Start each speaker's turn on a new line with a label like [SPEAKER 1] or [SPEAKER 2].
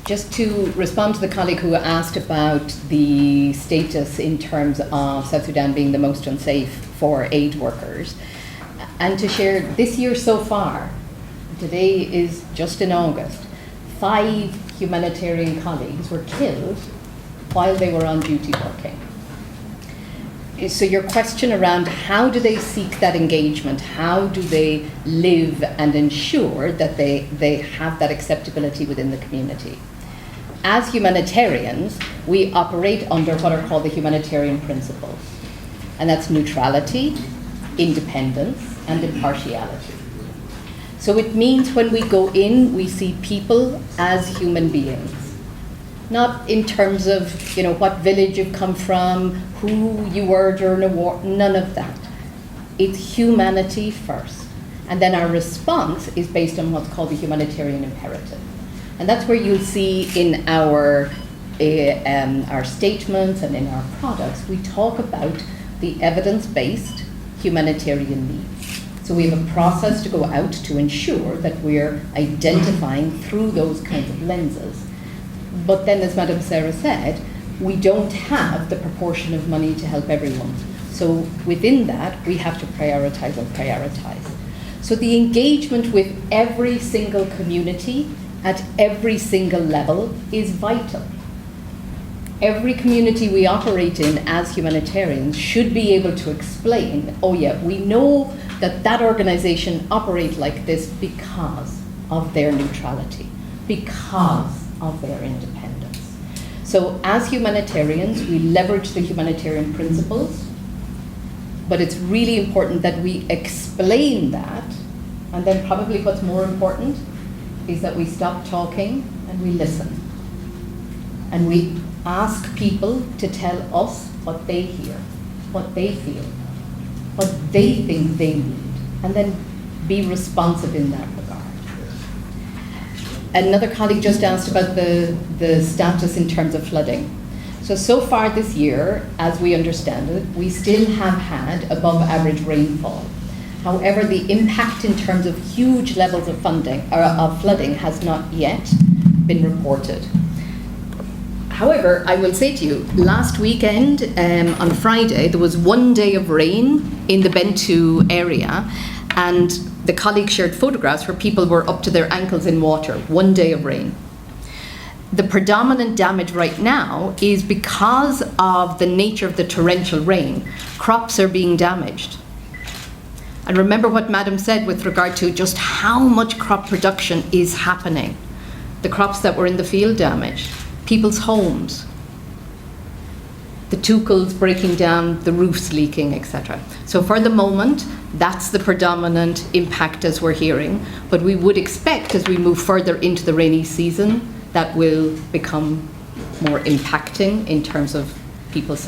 [SPEAKER 1] Just to respond to the colleague who asked about the status in terms of South Sudan being the most unsafe for aid workers, and to share this year so far, today is just in August, 5 humanitarian colleagues were killed while they were on duty working. So your question around how do they seek that engagement, how do they live and ensure that they have that acceptability within the community? As humanitarians, we operate under what are called the humanitarian principles, and that's neutrality, independence, and impartiality. So it means when we go in, we see people as human beings. Not in terms of, what village you've come from, who you were during a war, none of that. It's humanity first. And then our response is based on what's called the humanitarian imperative. And that's where you'll see in our statements and in our products, we talk about the evidence-based humanitarian needs. So we have a process to go out to ensure that we're identifying through those kinds of lenses. But then, as Madam Sarah said, we don't have the proportion of money to help everyone. So within that, we have to prioritize and prioritize. So the engagement with every single community at every single level is vital. Every community we operate in as humanitarians should be able to explain, oh yeah, we know that organization operates like this because of their neutrality, because of their independence. So as humanitarians, we leverage the humanitarian principles, but it's really important that we explain that, and then probably what's more important is that we stop talking and we listen. And we ask people to tell us what they hear, what they feel, what they think they need, and then be responsive in that regard. Another colleague just asked about the status in terms of flooding. So far this year, as we understand it, we still have had above average rainfall. However, the impact in terms of huge levels of flooding has not yet been reported. However, I will say to you, last weekend on Friday, there was 1 day of rain in the Bentu area, and the colleague shared photographs where people were up to their ankles in water, 1 day of rain. The predominant damage right now is because of the nature of the torrential rain. Crops are being damaged. And remember what Madam said with regard to just how much crop production is happening. The crops that were in the field damaged, people's homes, the tukals breaking down, the roofs leaking, etc. So for the moment, that's the predominant impact as we're hearing. But we would expect as we move further into the rainy season, that will become more impacting in terms of people's